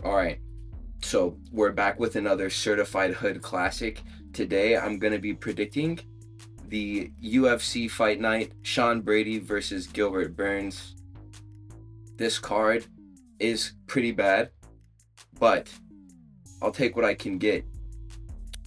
All right. So we're back with another certified hood classic. Today I'm going to be predicting the UFC fight night, Sean Brady versus Gilbert Burns. This card is pretty bad, but I'll take what I can get.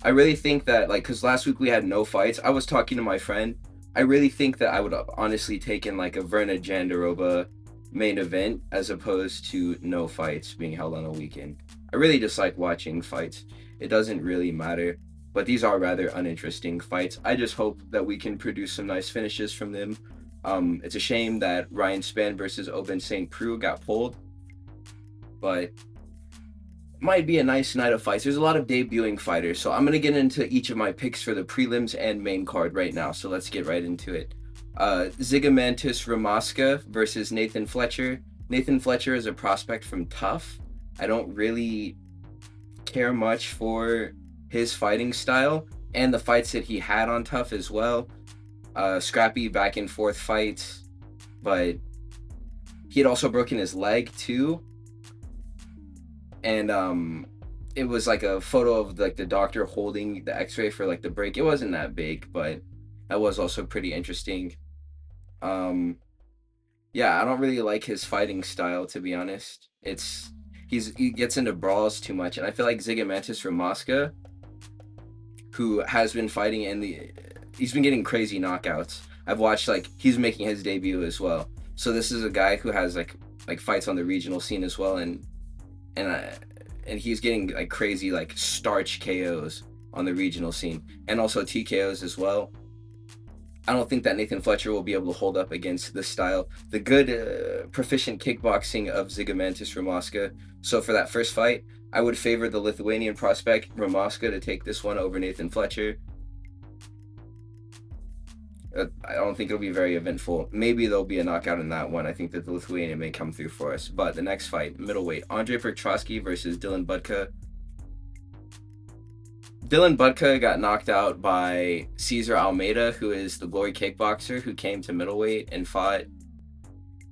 I really think that, like, because last week we had no fights, I was talking to my friend. I really think that I would have honestly taken like a Verna Jandaroba main event as opposed to no fights being held on a weekend. I really just like watching fights. It doesn't really matter, but these are rather uninteresting fights. I just hope that we can produce some nice finishes from them. It's a shame that Ryan Spann versus Oben St. Preux got pulled, but might be a nice night of fights. There's a lot of debuting fighters, so I'm gonna get into each of my picks for the prelims and main card right now. So let's get right into it. Zigomantis Ramaska versus Nathan Fletcher. Nathan Fletcher is a prospect from Tough. I don't really care much for his fighting style and the fights that he had on Tough as well. Scrappy back and forth fights, but he had also broken his leg too, and it was like a photo of like the doctor holding the x-ray for like the break. It wasn't that big, but that was also pretty interesting. um yeah, I don't really like his fighting style, to be honest. He gets into brawls too much, and I feel like Zigomantis Ramaska, who has been fighting in the he's been getting crazy knockouts. I've watched, like, he's making his debut as well, so this is a guy who has like fights on the regional scene as well, and I, and he's getting like crazy like starch KOs on the regional scene and also TKOs as well. I don't think that Nathan Fletcher will be able to hold up against this style, the good proficient kickboxing of Zigomantis Ramaska. So for that first fight, I would favor the Lithuanian prospect Ramaska to take this one over Nathan Fletcher. I don't think it'll be very eventful. Maybe there'll be a knockout in that one. I think that the Lithuanian may come through for us. But the next fight, middleweight, Andre Petrosky versus Dylan Budka. Dylan Budka got knocked out by Cesar Almeida, who is the glory kickboxer who came to middleweight and fought.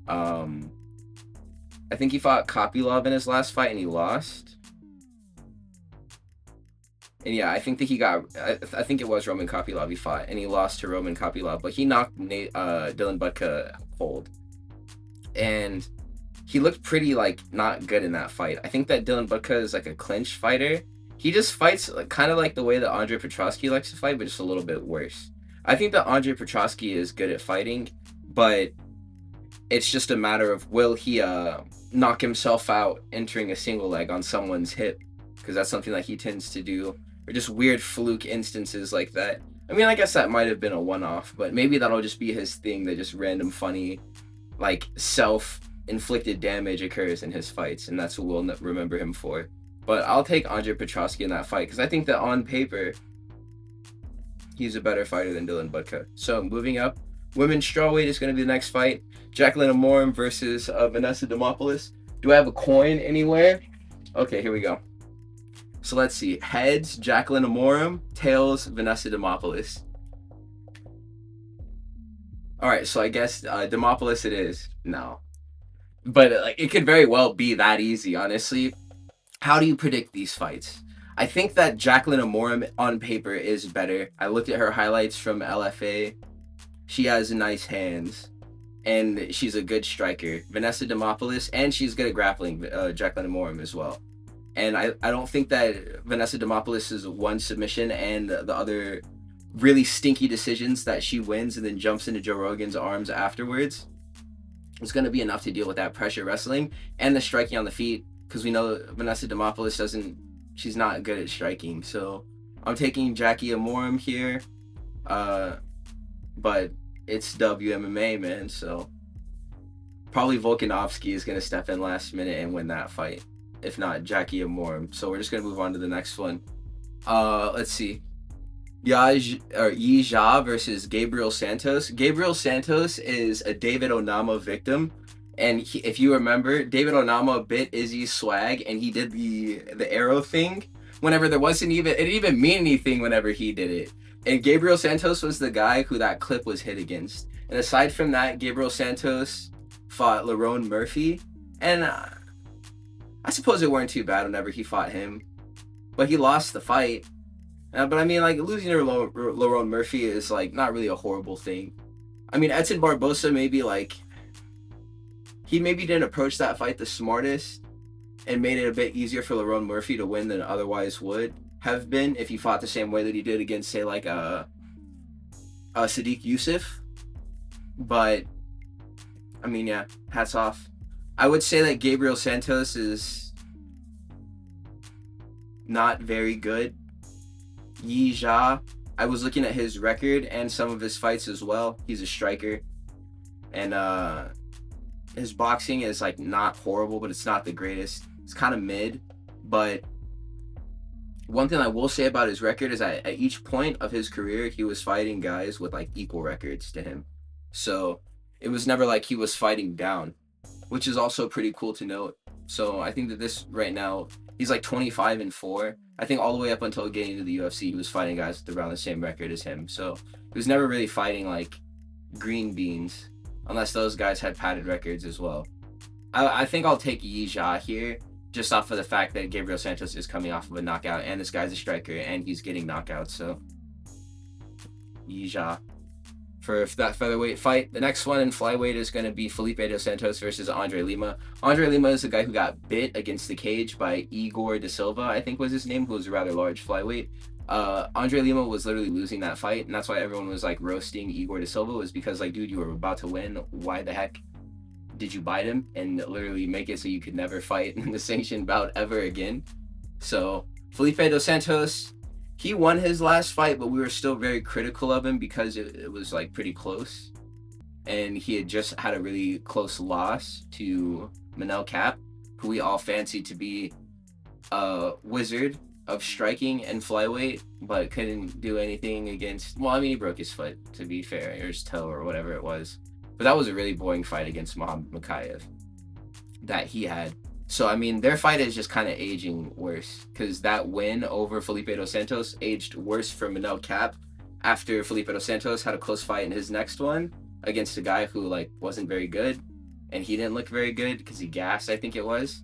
Um, I think he fought Kopylov in his last fight and he lost. And yeah, I think that he got. I think it was Roman Kopylov he fought, and he lost to Roman Kopylov, but he knocked Dylan Budka cold, and he looked pretty like not good in that fight. I think that Dylan Budka is like a clinch fighter. He just fights like, kind of like the way that Andre Petrosky likes to fight, but just a little bit worse. I think that Andre Petrosky is good at fighting, but it's just a matter of will he knock himself out entering a single leg on someone's hip, because that's something that he tends to do, or just weird fluke instances like that. I mean, I guess that might have been a one-off, but maybe that'll just be his thing, that just random funny, like, self-inflicted damage occurs in his fights, and that's what we'll remember him for. But I'll take Andre Petrosky in that fight, because I think that on paper, he's a better fighter than Dylan Budka. So moving up, women's strawweight is going to be the next fight. Jacqueline Amorim versus Vanessa Demopoulos. Do I have a coin anywhere? Okay, here we go. So let's see. Heads, Jacqueline Amorim. Tails, Vanessa Demopoulos. All right, so I guess Demopoulos it is. No. But like, it could very well be that easy, honestly. How do you predict these fights? I think that Jacqueline Amorim on paper is better. I looked at her highlights from LFA. She has nice hands, and she's a good striker. Vanessa Demopoulos, and she's good at grappling, Jacqueline Amorim as well. And I don't think that Vanessa Demopoulos is one submission and the other really stinky decisions that she wins and then jumps into Joe Rogan's arms afterwards is going to be enough to deal with that pressure wrestling and the striking on the feet, because we know Vanessa Demopoulos she's not good at striking. So I'm taking Jackie Amorim here, but it's WMMA, man, so probably Volkanovski is going to step in last minute and win that fight, if not Jackie Amorim. So we're just going to move on to the next one. Let's see. Yi Jia versus Gabriel Santos. Gabriel Santos is a David Onama victim. And if you remember, David Onama bit Izzy's swag, and he did the arrow thing whenever it didn't even mean anything whenever he did it. And Gabriel Santos was the guy who that clip was hit against. And aside from that, Gabriel Santos fought Lerone Murphy. And I suppose it weren't too bad whenever he fought him, but he lost the fight. But I mean, like, losing to Lerone Murphy is like not really a horrible thing. I mean, Edson Barbosa maybe like he maybe didn't approach that fight the smartest and made it a bit easier for Lerone Murphy to win than otherwise would have been if he fought the same way that he did against, say, like Sadiq Youssef. But I mean, yeah, hats off. I would say that Gabriel Santos is not very good. Yi Jia, I was looking at his record and some of his fights as well. He's a striker, and his boxing is like not horrible, but it's not the greatest. It's kind of mid. But one thing I will say about his record is that at each point of his career, he was fighting guys with like equal records to him. So it was never like he was fighting down, which is also pretty cool to note. So I think that this right now, he's like 25-4. I think all the way up until getting into the UFC, he was fighting guys with around the same record as him. So he was never really fighting like green beans, unless those guys had padded records as well. I think I'll take Yi Jia here, just off of the fact that Gabriel Santos is coming off of a knockout, and this guy's a striker, and he's getting knockouts. So Yi Jia for that featherweight fight. The next one in flyweight is going to be Felipe dos Santos versus Andre Lima. Andre Lima is the guy who got bit against the cage by Igor da Silva, I think was his name, who was a rather large flyweight. Andre Lima was literally losing that fight, and that's why everyone was like roasting Igor da Silva, was because like, dude, you were about to win. Why the heck did you bite him and literally make it so you could never fight in the sanctioned bout ever again? So Felipe dos Santos, he won his last fight, but we were still very critical of him because it was like pretty close. And he had just had a really close loss to Manel Kape, who we all fancied to be a wizard of striking and flyweight, but couldn't do anything against, well, I mean, he broke his foot, to be fair, or his toe or whatever it was. But that was a really boring fight against Muhammad Mokaev that he had. So, I mean, their fight is just kind of aging worse, because that win over Felipe dos Santos aged worse for Manel Kape after Felipe dos Santos had a close fight in his next one against a guy who, like, wasn't very good, and he didn't look very good because he gassed, I think it was.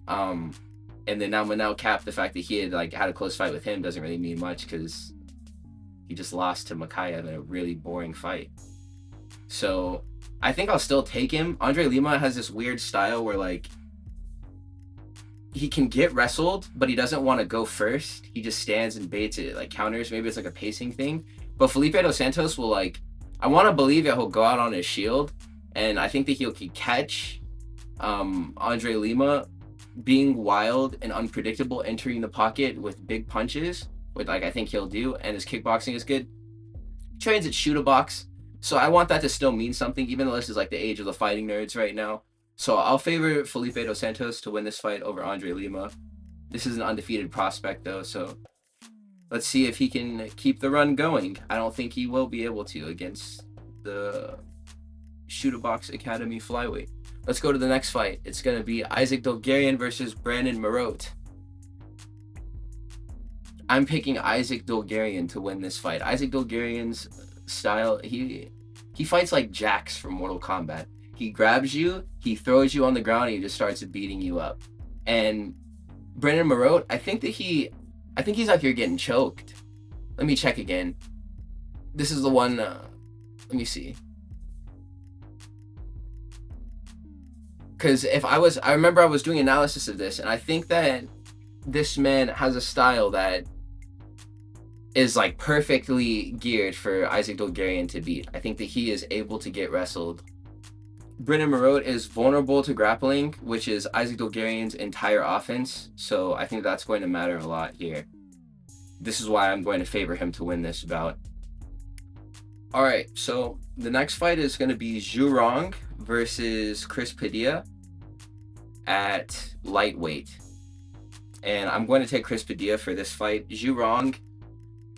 And then now Manel Kape, the fact that he had, like, had a close fight with him doesn't really mean much because he just lost to Mokaev in a really boring fight. So, I think I'll still take him. Andre Lima has this weird style where, like, he can get wrestled, but he doesn't want to go first. He just stands and baits it, like counters. Maybe it's like a pacing thing. But Felipe dos Santos will, like, I want to believe that he'll go out on his shield, and I think that he'll catch Andre Lima being wild and unpredictable, entering the pocket with big punches, which, like, I think he'll do. And his kickboxing is good. He trains at shoot a box, so I want that to still mean something, even though this is like the age of the fighting nerds right now. So I'll favor Felipe dos Santos to win this fight over Andre Lima. This is an undefeated prospect, though, so let's see if he can keep the run going. I don't think he will be able to against the Shoot-A-Box Academy flyweight. Let's go to the next fight. It's going to be Isaac Dulgarian versus Brandon Marotte. I'm picking Isaac Dulgarian to win this fight. Isaac Dulgarian's style, he fights like Jax from Mortal Kombat. He grabs you, he throws you on the ground, and he just starts beating you up. And Brandon Marotte, I think he's out here getting choked. Let me check again. This is the one, let me see. Because I remember I was doing analysis of this, and I think that this man has a style that is like perfectly geared for Isaac Dulgarian to beat. I think that he is able to get wrestled. Brandon Marotte is vulnerable to grappling, which is Isaac Dulgarian's entire offense, so I think that's going to matter a lot here. This is why I'm going to favor him to win this bout. Alright, so the next fight is going to be Zhu Rong versus Chris Padilla at lightweight. And I'm going to take Chris Padilla for this fight. Zhu Rong,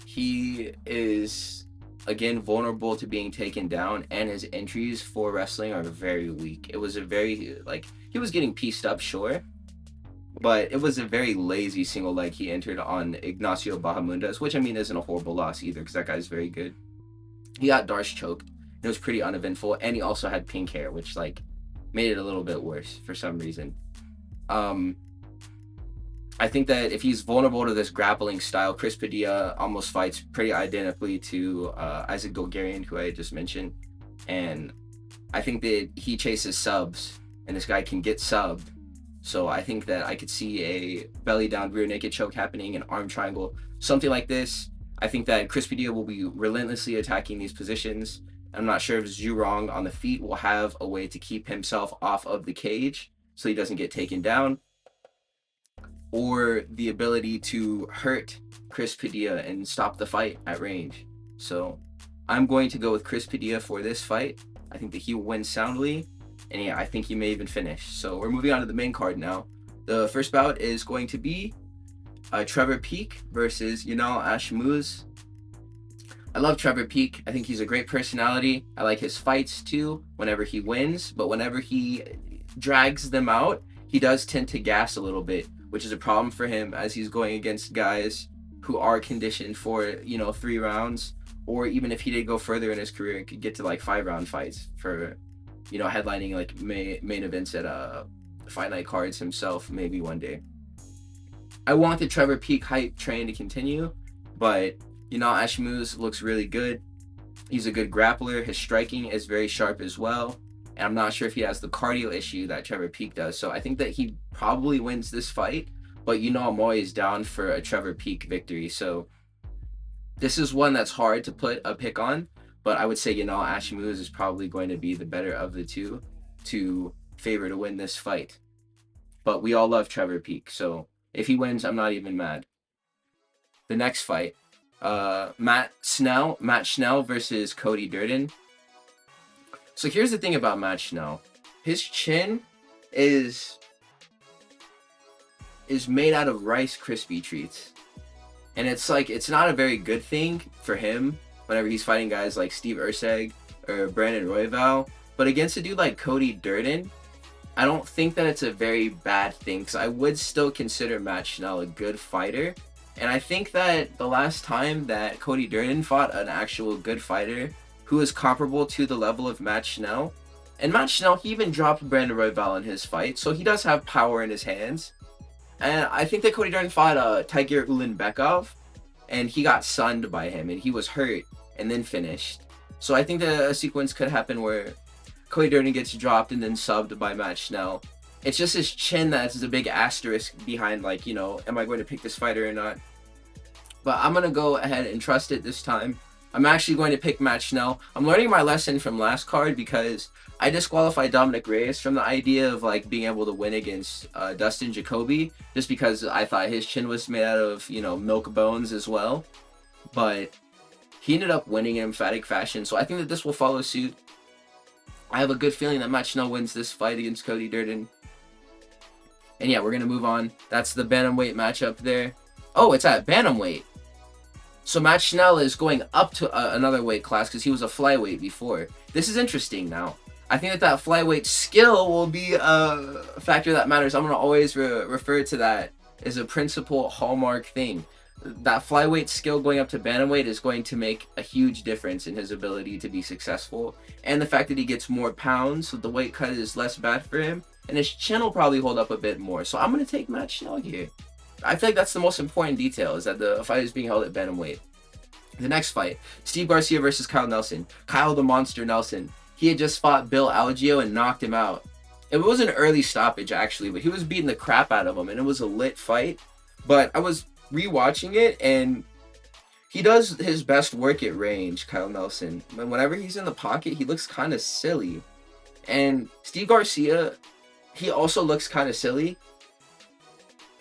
he is, again, vulnerable to being taken down, and his entries for wrestling are very weak. It was a very, like, he was getting pieced up, sure, but it was a very lazy single leg he entered on Ignacio Bahamundes, which, I mean, isn't a horrible loss either, because that guy's very good. He got Darce choked. It was pretty uneventful, and he also had pink hair, which, like, made it a little bit worse for some reason. Um, I think that if he's vulnerable to this grappling style, Chris Padilla almost fights pretty identically to Isaac Bulgarian, who I just mentioned. And I think that he chases subs, and this guy can get subbed. So I think that I could see a belly down rear naked choke happening, an arm triangle, something like this. I think that Chris Padilla will be relentlessly attacking these positions. I'm not sure if Zhurong on the feet will have a way to keep himself off of the cage so he doesn't get taken down, or the ability to hurt Chris Padilla and stop the fight at range. So I'm going to go with Chris Padilla for this fight. I think that he will win soundly, and yeah, I think he may even finish. So we're moving on to the main card now. The first bout is going to be Trevor Peek versus Yanal Ashmuz. I love Trevor Peek. I think he's a great personality. I like his fights too whenever he wins, but whenever he drags them out, he does tend to gas a little bit, which is a problem for him as he's going against guys who are conditioned for, 3 rounds, or even if he did go further in his career, it could get to like 5-round fights for, headlining like main events at Fight Night cards himself, maybe one day. I want the Trevor Peek hype train to continue, but Ashmuz looks really good. He's a good grappler. His striking is very sharp as well. And I'm not sure if he has the cardio issue that Trevor Peek does. So I think that he probably wins this fight. But I'm always down for a Trevor Peek victory. So this is one that's hard to put a pick on. But I would say, Ashmuz is probably going to be the better of the two to favor to win this fight. But we all love Trevor Peek. So if he wins, I'm not even mad. The next fight, Matt Schnell versus Cody Durden. So here's the thing about Matt Schnell. His chin is made out of Rice Krispie treats. And it's not a very good thing for him whenever he's fighting guys like Steve Erceg or Brandon Royval. But against a dude like Cody Durden, I don't think that it's a very bad thing, because I would still consider Matt Schnell a good fighter. And I think that the last time that Cody Durden fought an actual good fighter who is comparable to the level of Matt Schnell, and Matt Schnell, he even dropped Brandon Royval in his fight, so he does have power in his hands. And I think that Cody Durden fought Tiger Ulanbekov, and he got sunned by him, and he was hurt and then finished. So I think that a sequence could happen where Cody Durden gets dropped and then subbed by Matt Schnell. It's just his chin that's a big asterisk behind, am I going to pick this fighter or not? But I'm going to go ahead and trust it this time. I'm actually going to pick Matt Schnell. I'm learning my lesson from last card because I disqualified Dominic Reyes from the idea of being able to win against Dustin Jacoby, just because I thought his chin was made out of, milk bones as well. But he ended up winning in emphatic fashion, so I think that this will follow suit. I have a good feeling that Matt Schnell wins this fight against Cody Durden. And yeah, we're going to move on. That's the bantamweight matchup there. Oh, it's at bantamweight. So Matt Schnell is going up to another weight class because he was a flyweight before. This is interesting now. I think that flyweight skill will be a factor that matters. I'm going to always refer to that as a principal hallmark thing. That flyweight skill going up to bantamweight is going to make a huge difference in his ability to be successful. And the fact that he gets more pounds, so the weight cut is less bad for him. And his chin will probably hold up a bit more. So I'm going to take Matt Schnell here. I feel like that's the most important detail, is that the fight is being held at bantamweight. The next fight, Steve Garcia versus Kyle Nelson. Kyle the Monster Nelson. He had just fought Bill Algeo and knocked him out. It was an early stoppage, actually, but he was beating the crap out of him, and it was a lit fight. But I was rewatching it, and he does his best work at range, Kyle Nelson. And whenever he's in the pocket, he looks kind of silly. And Steve Garcia, he also looks kind of silly,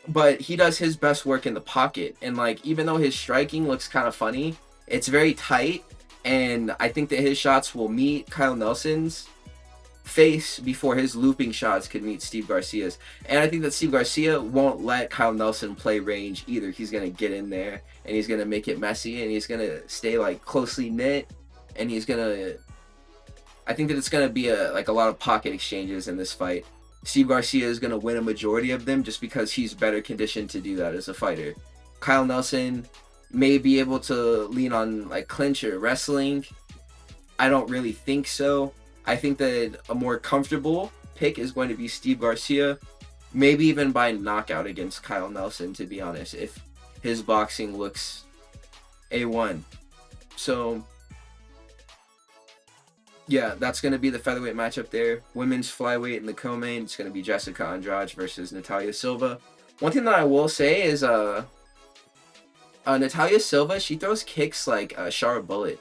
but he does his best work in the pocket. And even though his striking looks kind of funny, it's very tight, and I think that his shots will meet Kyle Nelson's face before his looping shots could meet Steve Garcia's. And I think that Steve Garcia won't let Kyle Nelson play range either. He's going to get in there, and he's going to make it messy, and he's going to stay closely knit, and he's going to... I think that it's going to be a lot of pocket exchanges in this fight. Steve Garcia is going to win a majority of them just because he's better conditioned to do that as a fighter. Kyle Nelson may be able to lean on clinch or wrestling. I don't really think so. I think that a more comfortable pick is going to be Steve Garcia. maybe even by knockout against Kyle Nelson, to be honest, if his boxing looks A1. So yeah, that's going to be the featherweight matchup there. Women's flyweight in the co-main, it's going to be Jessica Andrade versus Natalia Silva. One thing that I will say is Natalia Silva, she throws kicks like a sharp bullet,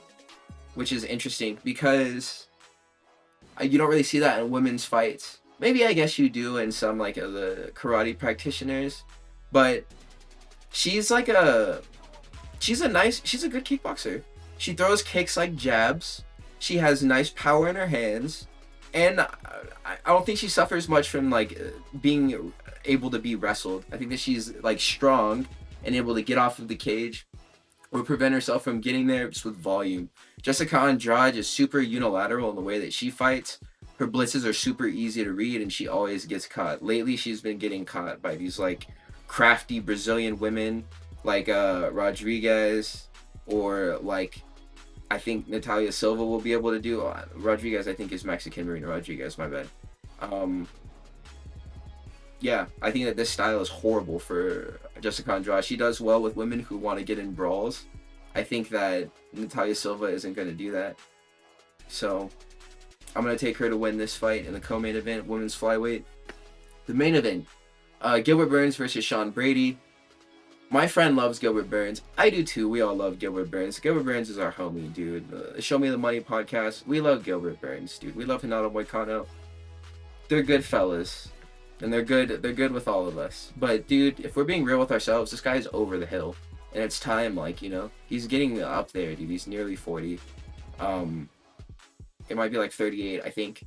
which is interesting because you don't really see that in women's fights. Maybe I guess you do in some like the karate practitioners, but she's like she's a good kickboxer. She throws kicks like jabs. She has nice power in her hands, and I don't think she suffers much from like being able to be wrestled. I think that she's like strong and able to get off of the cage or prevent herself from getting there just with volume. Jessica Andrade is super unilateral in the way that she fights. Her blitzes are super easy to read, and she always gets caught. Lately, she's been getting caught by these like crafty Brazilian women like Rodriguez, or like I think Natalia Silva will be able to do. Rodriguez, I think, is Mexican. Marina Rodriguez, my bad. Yeah, I think that this style is horrible for Jessica Andrade. She does well with women who want to get in brawls. I think that Natalia Silva isn't going to do that. So I'm going to take her to win this fight in the co-main event, women's flyweight. The main event, Gilbert Burns versus Sean Brady. My friend loves Gilbert Burns. I do too. We all love Gilbert Burns. Gilbert Burns is our homie, dude. Show Me the Money podcast. We love Gilbert Burns, dude. We love Hinata Moicano. They're good fellas. And they're good with all of us. But dude, if we're being real with ourselves, this guy's over the hill. And it's time, like, you know, he's getting up there, dude. He's nearly 40. It might be like 38, I think.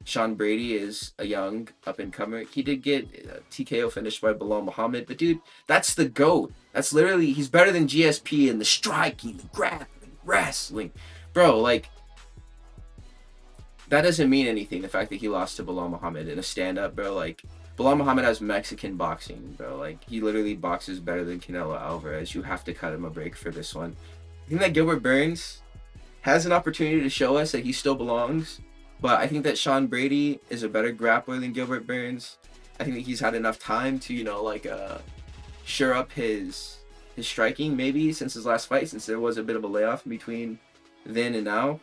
Sean Brady is a young up-and-comer. He did get TKO finished by Bilal Muhammad, but dude, that's the GOAT. That's literally, he's better than GSP in the striking, the grappling, wrestling. Bro, like, that doesn't mean anything, the fact that he lost to Bilal Muhammad in a stand-up, bro. Like, Bilal Muhammad has Mexican boxing, bro. Like, he literally boxes better than Canelo Alvarez. You have to cut him a break for this one. I think that Gilbert Burns has an opportunity to show us that he still belongs. But I think that Sean Brady is a better grappler than Gilbert Burns. I think that he's had enough time to, you know, like, shore up his striking, maybe, since his last fight, since there was a bit of a layoff between then and now.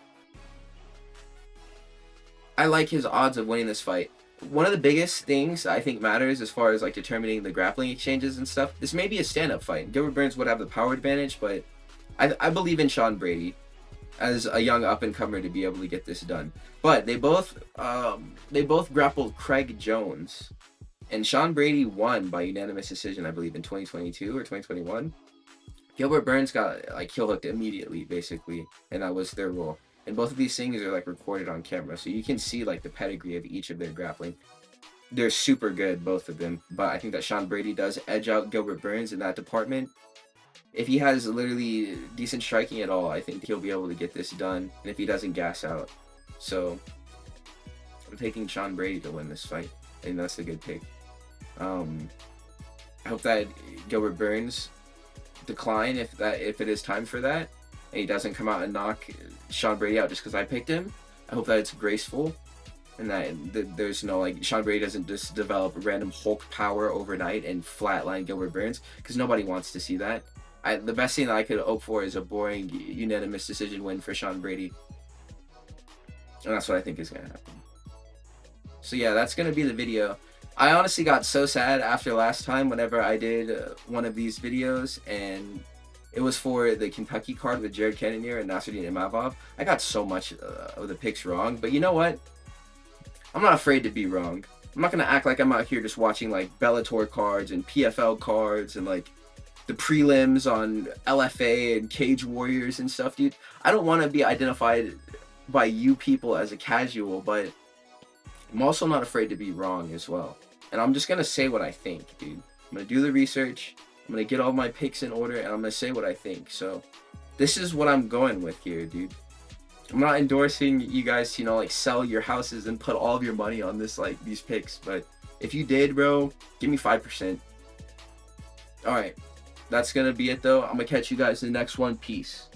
I like his odds of winning this fight. One of the biggest things I think matters as far as, like, determining the grappling exchanges and stuff, this may be a stand-up fight. Gilbert Burns would have the power advantage, but I believe in Sean Brady as a young up-and-comer to be able to get this done. But they both grappled Craig Jones, and Sean Brady won by unanimous decision, I believe, in 2022 or 2021. Gilbert Burns got like heel hooked immediately, basically, and that was their rule. And both of these things are like recorded on camera, so you can see like the pedigree of each of their grappling. They're super good, both of them, but I think that Sean Brady does edge out Gilbert Burns in that department. If he has literally decent striking at all, I think he'll be able to get this done, and if he doesn't gas out. So I'm taking Sean Brady to win this fight, and that's a good pick. I hope that Gilbert Burns decline if it is time for that, and he doesn't come out and knock Sean Brady out just because I picked him. I hope that it's graceful, and that there's no, like, Sean Brady doesn't just develop random Hulk power overnight and flatline Gilbert Burns, because nobody wants to see that. The best thing that I could hope for is a boring unanimous decision win for Sean Brady. And that's what I think is going to happen. So yeah, that's going to be the video. I honestly got so sad after last time whenever I did one of these videos, and it was for the Kentucky card with Jared Cannonier and Nasruddin Imavov. I got so much of the picks wrong, but you know what? I'm not afraid to be wrong. I'm not going to act like I'm out here just watching like Bellator cards and PFL cards and like the prelims on LFA and Cage Warriors and stuff, dude. I don't want to be identified by you people as a casual, but I'm also not afraid to be wrong as well. And I'm just going to say what I think, dude. I'm going to do the research, I'm going to get all my picks in order, and I'm going to say what I think. So this is what I'm going with here, dude. I'm not endorsing you guys to, you know, like, sell your houses and put all of your money on this, like, these picks. But if you did, bro, give me 5%. All right. That's going to be it, though. I'm going to catch you guys in the next one. Peace.